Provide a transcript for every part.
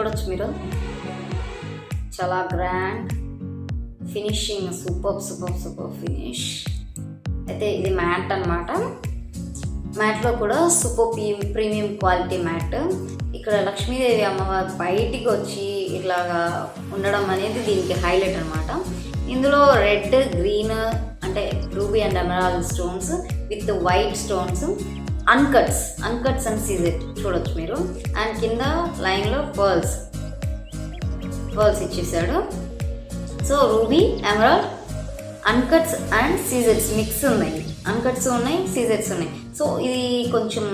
చూడొచ్చు మీరు, చాలా గ్రాండ్ ఫినిషింగ్, సూపర్ ఫినిష్. అయితే ఇది మ్యాట్ అనమాట. మ్యాట్లో కూడా సూపర్ ప్రీమియం క్వాలిటీ మ్యాట్. ఇక్కడ లక్ష్మీదేవి అమ్మవారు బయటికి వచ్చి ఇట్లాగా ఉండడం అనేది దీనికి హైలైట్ అనమాట. ఇందులో రెడ్, గ్రీన్ అంటే ruby and emerald stones with white stones, uncuts and CZ చూడొచ్చు మీరు. అండ్ కింద లైన్లో పర్ల్స్ ఇచ్చేసాడు. So ruby, emerald, uncuts and సీజెడ్స్ మిక్స్ ఉన్నాయి. అన్కట్స్ ఉన్నాయి, సీజెడ్స్ ఉన్నాయి. సో ఇది కొంచెం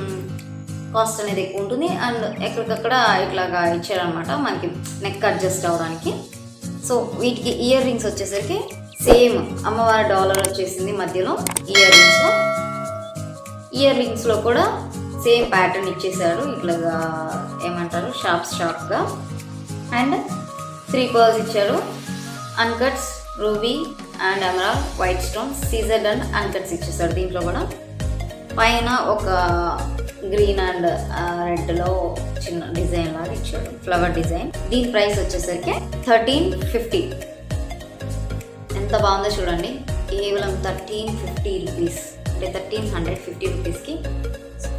కాస్ట్ అనేది ఎక్కువ ఉంటుంది. అండ్ ఎక్కడికక్కడ ఇట్లాగా ఇచ్చారనమాట మనకి నెక్ అడ్జస్ట్ అవ్వడానికి. సో వీటికి ఇయర్ రింగ్స్ వచ్చేసరికి సేమ్ అమ్మవారి డాలర్ వచ్చేసింది మధ్యలో. ఇయర్ రింగ్స్లో కూడా సేమ్ ప్యాటర్న్ ఇచ్చేసాడు, ఇట్లాగా ఏమంటారు షార్ప్గా. అండ్ 3 పర్ల్స్ ఇచ్చారు. అన్కట్స్, ruby and emerald, white stones, CZ and అన్కట్స్ ఇచ్చేసాడు. దీంట్లో కూడా పైన ఒక గ్రీన్ అండ్ రెడ్లో చిన్న డిజైన్ లాగా ఇచ్చాడు, ఫ్లవర్ డిజైన్. దీని ప్రైస్ వచ్చేసరికి 1350. ఎంత బాగుందో చూడండి, కేవలం 1350 రూపీస్, అంటే 1350 రూపీస్కి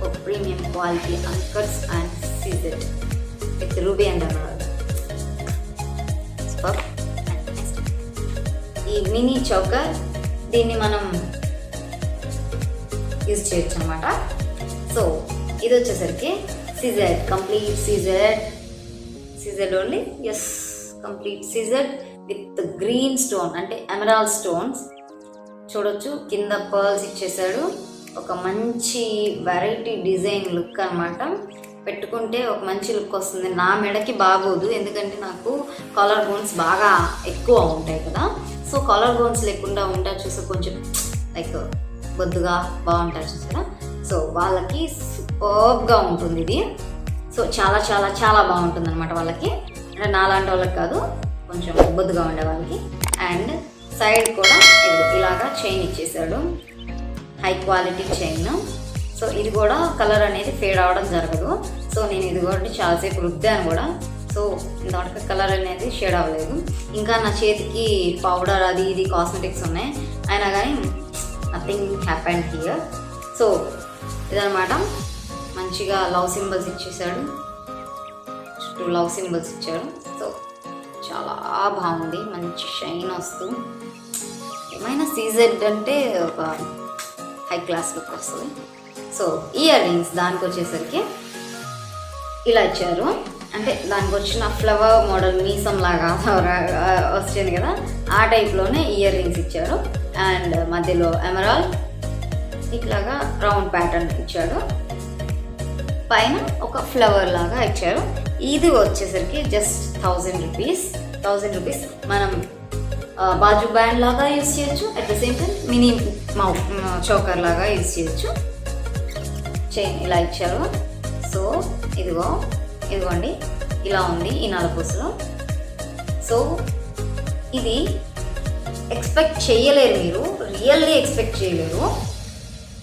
ఒక premium quality uncuts and CZ with ruby and emerald. ఈ మినీ చౌకర్, దీన్ని మనం యూజ్ చేయొచ్చు అనమాట. సో ఇది వచ్చేసరికి CZ, complete CZ only. Yes, complete CZ with green stone అంటే ఎమరాల్డ్ స్టోన్స్ చూడొచ్చు. కింద పర్ల్స్ ఇచ్చేసాడు. ఒక మంచి వెరైటీ డిజైన్ లుక్ అనమాట. పెట్టుకుంటే ఒక మంచి లుక్ వస్తుంది. నా మెడకి బాగోదు, ఎందుకంటే నాకు కాలర్ బోన్స్ బాగా ఎక్కువ ఉంటాయి కదా. సో కాలర్ బోన్స్ లేకుండా ఉంటారు చూసా, కొంచెం లైక్ బొద్దుగా బాగుంటారు చూసారా. సో వాళ్ళకి సూపర్గా ఉంటుంది ఇది. సో చాలా చాలా చాలా బాగుంటుంది అనమాట వాళ్ళకి, అంటే నాలాంటి వాళ్ళకి కాదు, కొంచెం బొద్దుగా ఉండే వాళ్ళకి. అండ్ సైడ్ కూడా ఇలాగా చైన్ ఇచ్చేసాడు, హై క్వాలిటీ చైన్. సో ఇది కూడా కలర్ అనేది ఫేడ్ అవ్వడం జరగదు. సో నేను ఇది కూడా చాలాసేపు రుద్దాను కూడా. సో ఇంతవరకు కలర్ అనేది షేడ్ అవ్వలేదు. ఇంకా నా చేతికి పౌడర్ అది ఇది కాస్మెటిక్స్ ఉన్నాయి, అయినా కానీ నథింగ్ హ్యాపెండ్ హియర్. సో ఇదనమాట. మంచిగా లవ్ సింబల్స్ ఇచ్చేసాడు, 2 లవ్ సింబల్స్ ఇచ్చాడు. సో చాలా బాగుంది, మంచి షైన్ వస్తూ. ఏమైనా సీజెడ్ అంటే ఒక హై క్లాస్ లుక్ వస్తుంది. సో ఇయర్ రింగ్స్ దానికి వచ్చేసరికి ఇలా ఇచ్చారు, అంటే దానికి వచ్చిన ఫ్లవర్ మోడల్ మీసం లాగా వచ్చింది కదా, ఆ టైప్లోనే ఇయర్ రింగ్స్ ఇచ్చారు. అండ్ మధ్యలో ఎమరాల్డ్ ఇట్లాగా రౌండ్ ప్యాటర్న్ ఇచ్చాడు, పైన ఒక ఫ్లవర్ లాగా ఇచ్చారు. ఇది వచ్చేసరికి జస్ట్ 1000 రూపీస్. మనం బాజు బ్యాండ్ లాగా యూజ్ చేయొచ్చు, at the same time mini choker లాగా యూజ్ చేయొచ్చు. చైన్ ఇలా ఇచ్చారు. సో ఇదిగోండి ఇలా ఉంది ఈ నలపూసలో. సో ఇది ఎక్స్పెక్ట్ చేయలేరు, మీరు రియల్లీ ఎక్స్పెక్ట్ చేయలేరు.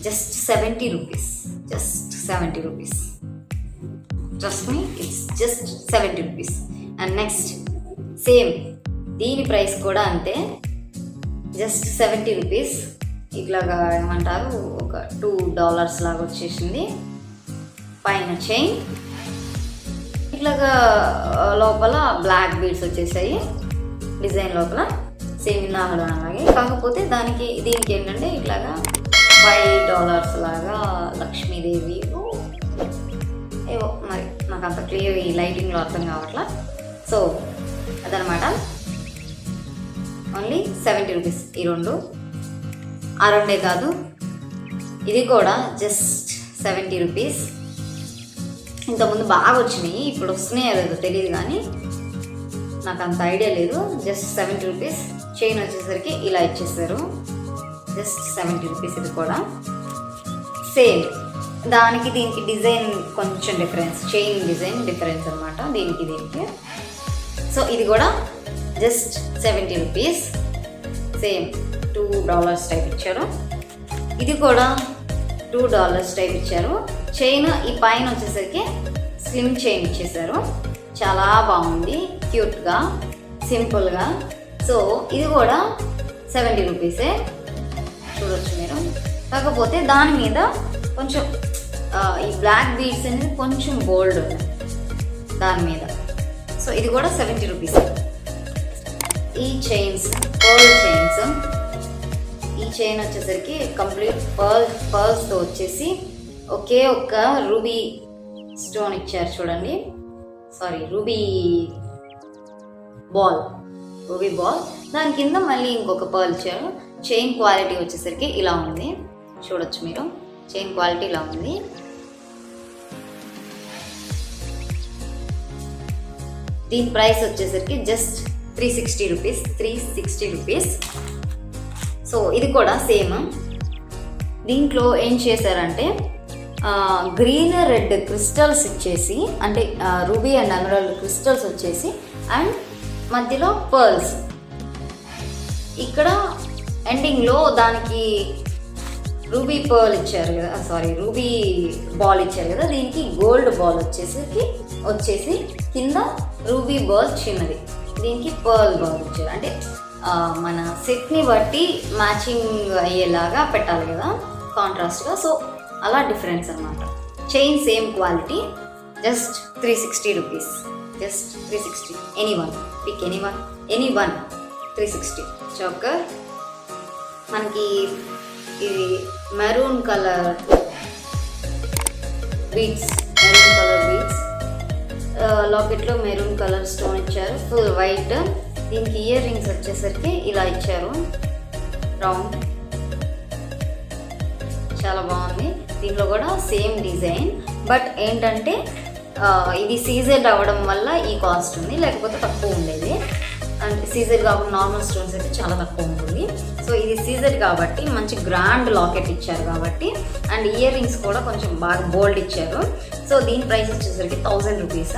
Just 70 rupees. Trust me, it's just 70 rupees. And next same దీని ప్రైస్ కూడా అంతే, జస్ట్ 70 రూపీస్. ఇట్లాగా ఏమంటారు ఒక $2 లాగా వచ్చేసింది. పైన చైన్ ఇట్లాగా, లోపల బ్లాక్ బీడ్స్ వచ్చేసాయి డిజైన్ లోపల, సేమ్ ఇందాక అలాగే. కాకపోతే దీనికి ఏంటంటే ఇట్లాగా $5 లాగా లక్ష్మీదేవి ఏవో, మరి నాకు అంత క్లియర్ ఈ లైటింగ్లో అర్థం కావట్లా. సో అదనమాట, ఓన్లీ 70 రూపీస్ ఈ రెండు. ఆ రెండే కాదు, ఇది కూడా జస్ట్ 70 రూపీస్. ఇంతకుముందు బాగా వచ్చినాయి, ఇప్పుడు వస్తున్నాయో లేదో తెలియదు, కానీ నాకు అంత ఐడియా లేదు. Just 70 rupees. చైన్ వచ్చేసరికి ఇలా ఇచ్చేసారు, జస్ట్ 70 రూపీస్. ఇది కూడా సేమ్, దీనికి డిజైన్ కొంచెం డిఫరెన్స్, చైన్ డిజైన్ డిఫరెన్స్ అనమాట దీనికి. సో ఇది కూడా జస్ట్ 70 రూపీస్. సేమ్ $2 టైప్ ఇచ్చారు. ఇది కూడా $2 టైప్ ఇచ్చారు. చైన్ ఈ పైన వచ్చేసరికి స్లిమ్ చైన్ ఇచ్చేసారు. చాలా బాగుంది, క్యూట్గా, సింపుల్గా. సో ఇది కూడా 70 రూపీసే, చూడొచ్చు మీరు. కాకపోతే దాని మీద కొంచెం ఈ బ్లాక్ బీడ్స్ అనేది కొంచెం గోల్డ్ ఉన్నాయి దాని మీద. సో ఇది కూడా 70 రూపీస్. ఈ చైన్స్, పర్ల్ చైన్స్, ఈ చైన్ వచ్చేసరికి కంప్లీట్ పర్ల్స్తో వచ్చేసి ఒకే ఒక్క రూబీ స్టోన్ ఇచ్చారు చూడండి, సారీ రూబీ బాల్, దాని కింద మళ్ళీ ఇంకొక పర్ల్ ఇచ్చారు. చైన్ క్వాలిటీ వచ్చేసరికి ఇలా ఉంది, చూడొచ్చు మీరు. చైన్ క్వాలిటీ ఇలా ఉంది. దీని ప్రైస్ వచ్చేసరికి జస్ట్ 360 రూపీస్. సో ఇది కూడా సేమ్. దీంట్లో ఏం చేశారంటే గ్రీన్ రెడ్ క్రిస్టల్స్ ఇచ్చేసి, అంటే రూబీ అండ్ ఎమరాల్డ్ క్రిస్టల్స్ వచ్చేసి, అండ్ మధ్యలో పర్ల్స్. ఇక్కడ ఎండింగ్లో దానికి రూబీ పర్ల్ ఇచ్చారు కదా, సారీ రూబీ బాల్ ఇచ్చారు కదా, దీనికి గోల్డ్ బాల్ వచ్చేసి కింద రూబీ బాల్ చిన్నది, దీనికి పర్ల్ బాల్ ఇచ్చారు. అంటే మన సెట్ని బట్టి మ్యాచింగ్ అయ్యేలాగా పెట్టాలి కదా, కాంట్రాస్ట్గా. సో అలా డిఫరెన్స్ అనమాట. Chain same quality, just 360 rupees, just 360. Anyone pick, anyone 360. Choker మనకి ఇది మెరూన్ కలర్ బీడ్స్, లాకెట్లో మెరూన్ కలర్ స్టోన్ ఇచ్చారు, ఫుల్ వైట్. దీనికి ఇయర్ రింగ్స్ వచ్చేసరికి ఇలా ఇచ్చారు, రౌండ్, చాలా బాగుంది. దీంట్లో కూడా సేమ్ డిజైన్, బట్ ఏంటంటే ఇది సీజెడ్ అవ్వడం వల్ల ఈ కాస్ట్ ఉంది, లేకపోతే తక్కువ ఉండేది. అంటే సీజెడ్ కాకుండా నార్మల్ స్టోన్స్ అయితే చాలా తక్కువ ఉంటుంది. సో ఇది సీజెడ్ కాబట్టి మంచి గ్రాండ్ లాకెట్ ఇచ్చారు కాబట్టి, అండ్ ఇయర్ రింగ్స్ కూడా కొంచెం బాగా బోల్డ్ ఇచ్చారు. సో దీని ప్రైస్ వచ్చేసరికి 1000 రూపీస్.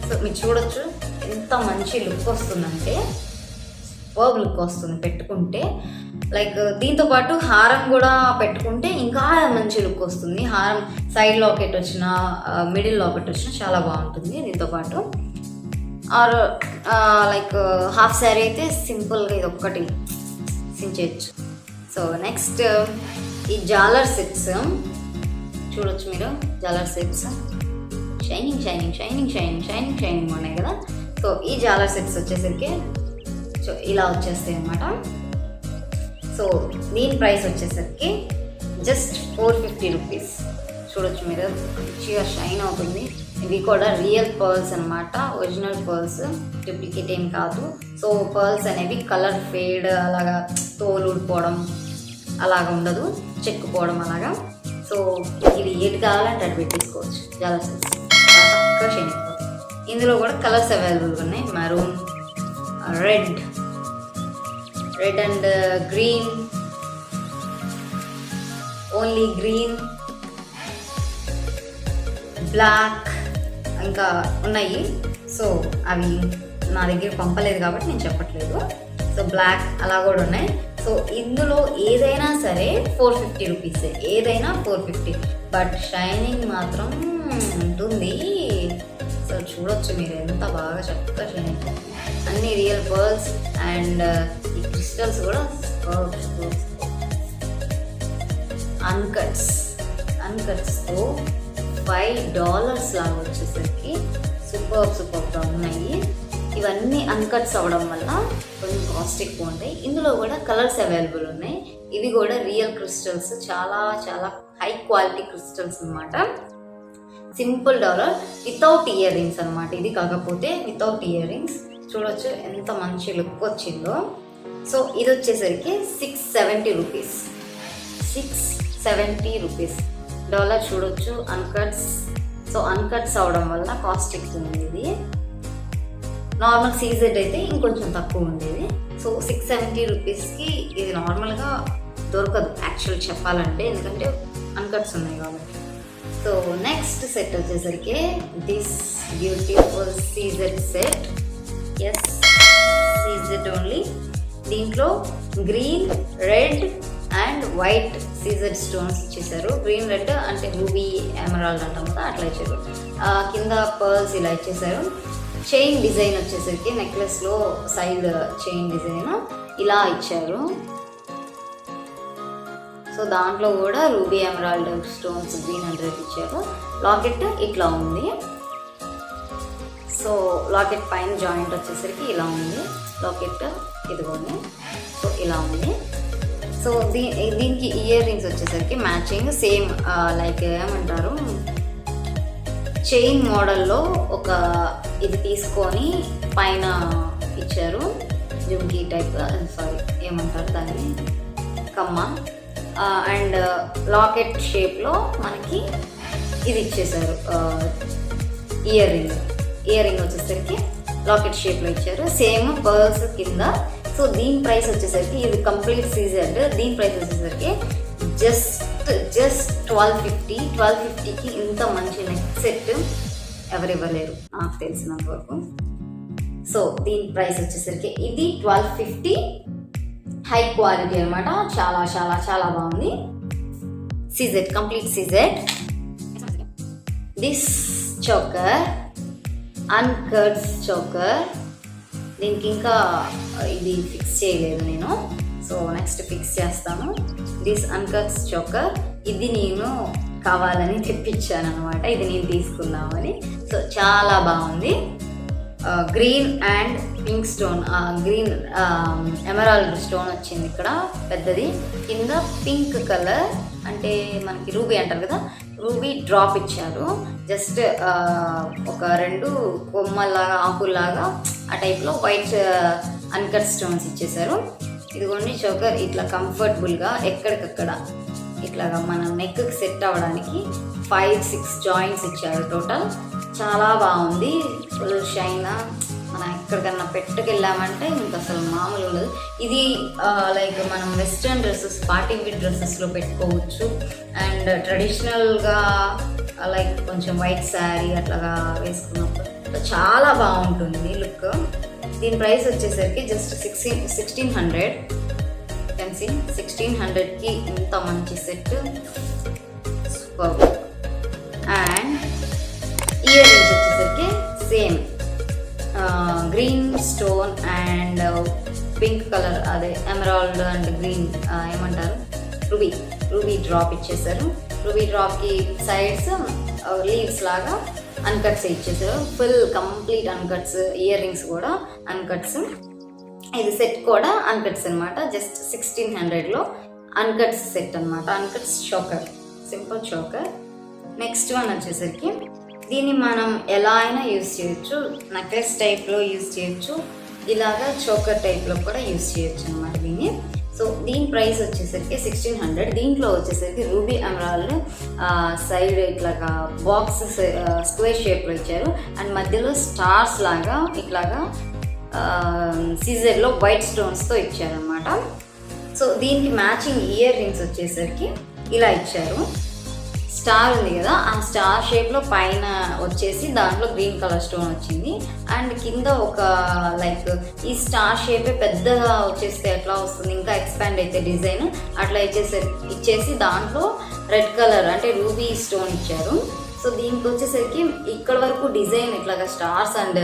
సో మీరు చూడొచ్చు ఎంత మంచి లుక్ వస్తుందంటే, వర్బ్ లుక్ వస్తుంది పెట్టుకుంటే. లైక్ దీంతో పాటు హారం కూడా పెట్టుకుంటే ఇంకా మంచి లుక్ వస్తుంది. హారం సైడ్ లాకెట్ వచ్చిన, మిడిల్ లాకెట్ వచ్చిన చాలా బాగుంటుంది దీంతో పాటు. ఆర్ లైక్ హాఫ్ శారీ అయితే సింపుల్గా ఇది ఒక్కటి సించేయచ్చు. సో నెక్స్ట్ ఈ జాలర్ సెట్స్ చూడొచ్చు మీరు. జాలర్ సెట్స్ షైనింగ్ ఉన్నాయి కదా. సో ఈ జాలర్ సెట్స్ వచ్చేసరికి ఇలా వచ్చేస్తాయి అన్నమాట. సో దీని ప్రైస్ వచ్చేసరికి జస్ట్ 450 రూపీస్. చూడొచ్చు మీరు, మంచిగా షైన్ అవుతుంది. ఇవి కూడా రియల్ పర్ల్స్ అనమాట, ఒరిజినల్ పర్ల్స్, డూప్లికేట్ ఏం కాదు. సో పర్ల్స్ అనేవి కలర్ ఫేడ్, అలాగా తోలు ఊడిపోవడం అలాగా ఉండదు, చెక్కుపోవడం అలాగా. సో ఇది ఏది కావాలంటే అది పెట్టేసుకోవచ్చు. చాలా చక్కగా షైన్ అయిపోతుంది. ఇందులో కూడా కలర్స్ అవైలబుల్గా ఉన్నాయి, maroon, red and green, only green, black ఇంకా ఉన్నాయి. సో అవి నా దగ్గర పంపలేదు కాబట్టి నేను చెప్పట్లేదు. సో బ్లాక్ అలా కూడా ఉన్నాయి. సో ఇందులో ఏదైనా సరే 450 రూపీస్, ఏదైనా 450, బట్ షైనింగ్ మాత్రం ఉంటుంది. సో చూడొచ్చు మీరు ఎంత బాగా చక్కగా షైన్ అవుతుంది. అన్ని రియల్ పర్ల్స్ అండ్ ఈ క్రిస్టల్స్ కూడా అన్కట్స్తో $5 లాగా వచ్చేసరికి సూపర్గా ఉన్నాయి. ఇవన్నీ అన్కట్స్ అవ్వడం వల్ల కొంచెం కాస్ట్ ఎక్కువ ఉంటాయి. ఇందులో కూడా కలర్స్ అవైలబుల్ ఉన్నాయి. ఇవి కూడా రియల్ క్రిస్టల్స్, చాలా చాలా హై క్వాలిటీ క్రిస్టల్స్ అనమాట. Simple dollar without ear rings అనమాట ఇది. కాకపోతే వితౌట్ ఇయర్ రింగ్స్ చూడొచ్చు ఎంత మంచి లుక్ వచ్చిందో. సో ఇది వచ్చేసరికి 670 రూపీస్, 670 రూపీస్ డాలర్. చూడొచ్చు అన్కట్స్. సో అన్కట్స్ అవడం వల్ల కాస్ట్ ఎక్కువ ఉండేది. నార్మల్ సీజెడ్ అయితే ఇంకొంచెం తక్కువ ఉండేది. సో 670 రూపీస్కి ఇది నార్మల్గా దొరకదు యాక్చువల్ చెప్పాలంటే, ఎందుకంటే అన్కట్స్ ఉన్నాయి కాబట్టి. సో నెక్స్ట్ సెట్ వచ్చేసరికి this beautiful CZ set. Yes, CZ only. దీంట్లో green, red and white CZ stones ఇచ్చేసారు. గ్రీన్ రెడ్ అంటే రూబీ ఎమరాల్డ్ అంటాం కదా అట్లా ఇచ్చారు. కింద పర్ల్స్ ఇలా ఇచ్చేసారు. చైన్ డిజైన్ వచ్చేసరికి నెక్లెస్లో సైడ్ చైన్ డిజైన్ ఇలా ఇచ్చారు. సో దాంట్లో కూడా ruby emerald stones green and red ఇచ్చారు. లాకెట్ ఇట్లా ఉంది. సో లాకెట్ పైన జాయింట్ వచ్చేసరికి ఇలా ఉంది. లాకెట్ ఇదిగోండి. సో ఇలా ఉంది. సో దీనికి ఇయర్ రింగ్స్ వచ్చేసరికి మ్యాచింగ్ సేమ్ లైక్ ఏమంటారు చైన్ మోడల్లో ఒక ఇది తీసుకొని పైన ఇచ్చారు. జుమ్కీ టైప్ సారీ ఏమంటారు దాన్ని కమ్మ అండ్ లాకెట్ షేప్లో మనకి ఇది ఇచ్చేసారు. ఇయర్ రింగ్ వచ్చేసరికి లాకెట్ షేప్లో ఇచ్చారు. సేమ్ పర్ల్స్ కింద. సో దీని ప్రైస్ వచ్చేసరికి ఇది కంప్లీట్ సీజెడ్. దీని ప్రైస్ వచ్చేసరికి జస్ట్ 1250కి ఇంత మంచి నెక్ సెట్ ఎవరివ్వలేరు నాకు తెలిసినంత వరకు. సో దీని ప్రైస్ వచ్చేసరికి ఇది 1250. హై క్వాలిటీ అనమాట. చాలా చాలా చాలా బాగుంది. CZ complete CZ. This choker అన్కట్స్ choker. దీనికి ఇంకా ఇది ఫిక్స్ చేయలేదు నేను. సో నెక్స్ట్ ఫిక్స్ చేస్తాను. This అన్కట్స్ choker. ఇది నేను కావాలని తెప్పించాను అనమాట. ఇది నేను తీసుకుందామని. సో చాలా బాగుంది. Green and pink stone, green emerald stone వచ్చింది ఇక్కడ పెద్దది. కింద పింక్ కలర్ అంటే మనకి రూబీ అంటారు కదా, రూబీ డ్రాప్ ఇచ్చారు. జస్ట్ ఒక 2 కొమ్మల్లాగా ఆకుల్లాగా ఆ టైప్లో వైట్ అన్కట్ స్టోన్స్ ఇచ్చేసారు. ఇదిగోండి చోకర్ ఇట్లా కంఫర్టబుల్గా ఎక్కడికక్కడ ఇట్లాగా మన నెక్కి సెట్ అవ్వడానికి 5-6 జాయింట్స్ ఇచ్చారు టోటల్. చాలా బాగుంది. Full shine. మనం ఎక్కడికన్నా పెట్టుకెళ్ళామంటే ఇంకా అసలు మామూలు ఉండదు. ఇది లైక్ మనం వెస్ట్రన్ డ్రెస్సెస్ పార్టీ వేర్ డ్రెస్సెస్లో పెట్టుకోవచ్చు. అండ్ ట్రెడిషనల్గా లైక్ కొంచెం వైట్ శారీ అట్లాగా వేసుకున్నప్పుడు చాలా బాగుంటుంది లుక్. దీని ప్రైస్ వచ్చేసరికి జస్ట్ 1600. 1600కి ఇంత మంచి set super. And earrings వచ్చేసరికి same green stone and pink colour అదే ఎమరాల్డ్ అండ్ గ్రీన్ ఏమంటారు రూబీ డ్రాప్ ఇచ్చేసారు. రూబీ డ్రాప్కి సైడ్స్ లీవ్స్ లాగా అన్కట్స్ ఇచ్చేసారు. Full complete uncuts. Earrings కూడా అన్కట్స్. ఇది సెట్ కూడా అన్కట్స్ అనమాట. జస్ట్ 1600లో అన్కట్స్ సెట్ అనమాట. అన్కట్స్ choker, simple choker. Next one వచ్చేసరికి దీన్ని మనం ఎలా అయినా యూజ్ చేయొచ్చు. నెక్లెస్ టైప్లో యూజ్ చేయొచ్చు, ఇలాగా చోకర్ టైప్లో కూడా యూజ్ చేయొచ్చు అనమాట దీన్ని. సో దీని ప్రైస్ వచ్చేసరికి 1600. దీంట్లో వచ్చేసరికి రూబీ ఎమరాల్డ్ సైడ్ ఇట్లాగా బాక్స్ స్క్వేర్ షేప్లో ఇచ్చారు. అండ్ మధ్యలో స్టార్స్ లాగా ఇట్లాగా సీజర్లో వైట్ స్టోన్స్తో ఇచ్చారనమాట. సో దీనికి మ్యాచింగ్ ఇయర్ రింగ్స్ వచ్చేసరికి ఇలా ఇచ్చారు. స్టార్ ఉంది కదా, ఆ స్టార్ షేప్లో పైన వచ్చేసి దాంట్లో గ్రీన్ కలర్ స్టోన్ వచ్చింది. అండ్ కింద ఒక లైక్ ఈ స్టార్ షేపే పెద్దగా వచ్చేస్తే ఎట్లా వస్తుంది, ఇంకా ఎక్స్పాండ్ అయితే డిజైన్ అట్లా ఇచ్చేసి దాంట్లో రెడ్ కలర్ అంటే రూబీ స్టోన్ ఇచ్చారు. సో దీనికి వచ్చేసరికి ఇక్కడ వరకు డిజైన్ ఇట్లాగా stars and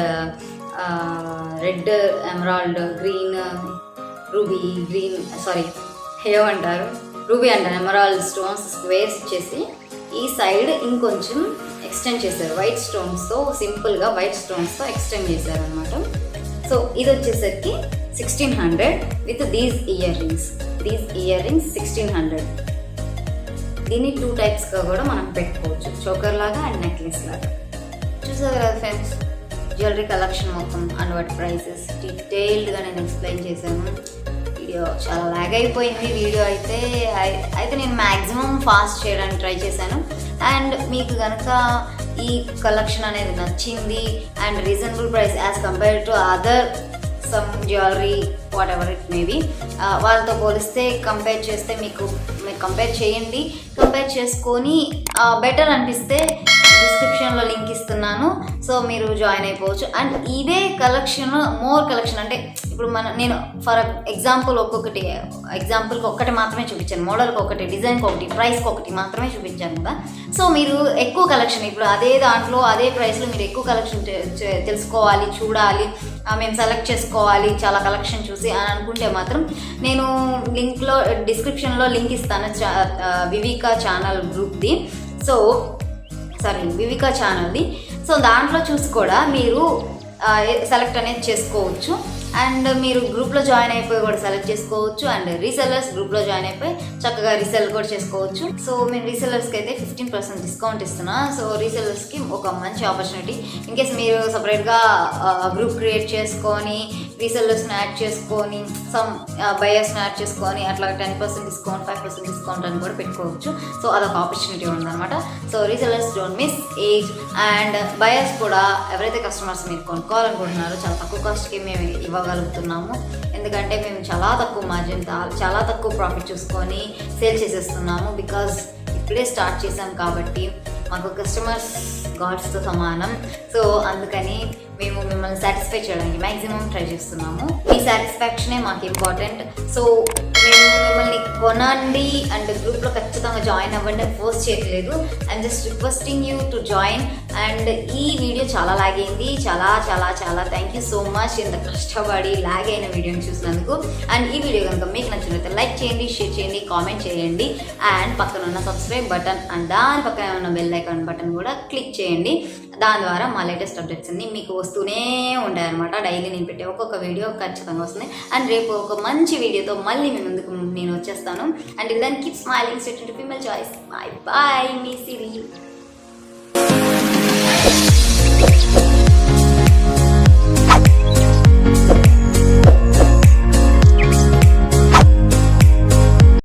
red emerald green ruby green ఏమంటారు ruby and emerald stones squares ఇచ్చేసి ఈ సైడ్ ఇంకొంచెం ఎక్స్టెండ్ చేశారు. వైట్ స్టోన్స్తో సింపుల్గా వైట్ స్టోన్స్తో ఎక్స్టెండ్ చేశారు అనమాట. సో ఇది వచ్చేసరికి 1600 విత్ దీస్ ఇయర్ రింగ్స్. 1600. దీన్ని 2 టైప్స్గా కూడా మనం పెట్టుకోవచ్చు, చోకర్ లాగా అండ్ నెక్లెస్ లాగా. చూసారు కదా ఫ్రెండ్స్, జ్యువెలరీ కలెక్షన్ మొత్తం అండ్ వాటి ప్రైసెస్ డీటెయిల్డ్గా నేను ఎక్స్ప్లెయిన్ చేశాను. వీడియో చాలా లాగ్ అయిపోయింది. వీడియో అయితే నేను మ్యాక్సిమం ఫాస్ట్ చేయడానికి ట్రై చేశాను. అండ్ మీకు కనుక ఈ కలెక్షన్ అనేది నచ్చింది and reasonable price as compare to other some jewellery what ever it maybe వాళ్ళతో పోలిస్తే కంపేర్ చేస్తే మీరు కంపేర్ చేయండి. కంపేర్ చేసుకొని బెటర్ అనిపిస్తే డిస్క్రిప్షన్లో లింక్ ఇస్తున్నాను. సో మీరు జాయిన్ అయిపోవచ్చు. అండ్ ఇదే కలెక్షన్ మోర్ కలెక్షన్ అంటే ఇప్పుడు నేను ఫర్ ఎగ్జాంపుల్కి ఒక్కటి మాత్రమే చూపించాను, మోడల్కి ఒకటి, డిజైన్కి ఒకటి, ప్రైస్కి ఒకటి మాత్రమే చూపించాను కదా. సో మీరు ఎక్కువ కలెక్షన్ ఇప్పుడు అదే దాంట్లో అదే ప్రైస్లో మీరు ఎక్కువ కలెక్షన్ తెలుసుకోవాలి, చూడాలి, మేము సెలెక్ట్ చేసుకోవాలి చాలా కలెక్షన్ చూసి అని అనుకుంటే మాత్రం నేను లింక్లో డిస్క్రిప్షన్లో లింక్ ఇస్తాను వివికా ఛానల్ గ్రూప్ది. సో వివికా ఛానల్ది. సో దాంట్లో చూసి కూడా మీరు సెలెక్ట్ అనేది చేసుకోవచ్చు. అండ్ మీరు గ్రూప్లో జాయిన్ అయిపోయి కూడా సెలెక్ట్ చేసుకోవచ్చు. అండ్ రీసెల్లర్స్ గ్రూప్లో జాయిన్ అయిపోయి చక్కగా రీసెల్ కూడా చేసుకోవచ్చు. సో మేము రీసెల్లర్స్కి అయితే 15% డిస్కౌంట్ ఇస్తున్నా. సో రీసెల్లర్స్కి ఒక మంచి ఆపర్చునిటీ. ఇన్ కేస్ మీరు సపరేట్గా గ్రూప్ క్రియేట్ చేసుకొని రీసెల్లర్స్ని యాడ్ చేసుకొని సమ్ బయర్స్ని యాడ్ చేసుకొని అట్లా 10% డిస్కౌంట్, 5% డిస్కౌంట్ అని కూడా పెట్టుకోవచ్చు. సో అదొక ఆపర్చునిటీ ఉందన్నమాట. So resellers don't miss age. And buyers కూడా ఎవరైతే కస్టమర్స్ మీరు కొనుక్కోవాలనుకుంటున్నారో చాలా తక్కువ కాస్ట్కి మేము ఇవ్వగలుగుతున్నాము. ఎందుకంటే మేము చాలా తక్కువ మార్జిన్, చాలా తక్కువ ప్రాఫిట్ చూసుకొని సేల్ చేసేస్తున్నాము. బికాజ్ ఇప్పుడే స్టార్ట్ చేసాం కాబట్టి మాకు కస్టమర్స్ గాడ్స్తో సమానం. సో అందుకని మేము మిమ్మల్ని సాటిస్ఫై చేయడానికి మ్యాక్సిమం ట్రై చేస్తున్నాము. మీ సాటిస్ఫాక్షనే మాకు ఇంపార్టెంట్. సో మేము మిమ్మల్ని కొనండి అండ్ గ్రూప్లో ఖచ్చితంగా జాయిన్ అవ్వండి ఫోర్స్ చేయట్లేదు. I'm just requesting you to join. And ఈ వీడియో చాలా లాగ్ అయింది, చాలా చాలా చాలా థ్యాంక్ యూ సో మచ్ ఇంత కష్టపడి లాగ్ అయిన వీడియోని చూసినందుకు. అండ్ ఈ వీడియో కనుక మీకు నచ్చినట్లయితే లైక్ చేయండి, షేర్ చేయండి, కామెంట్ చేయండి. అండ్ పక్కన ఉన్న సబ్స్క్రైబ్ బటన్ అండ్ దాని పక్కన ఉన్న బెల్ ఐకాన్ బటన్ కూడా క్లిక్ చేయండి. దాని ద్వారా మా లేటెస్ట్ అప్డేట్స్ అన్ని మీకు వస్తూనే ఉంటాయి అనమాట. డైలీ నేను పెట్టే ఒక్కొక్క వీడియో ఖచ్చితంగా వస్తుంది. అండ్ రేపు ఒక మంచి వీడియోతో మళ్ళీ మీ ముందుకు నేను వచ్చేస్తాను. And then keep smiling, state to female choice. Bye bye, మీ సిరి.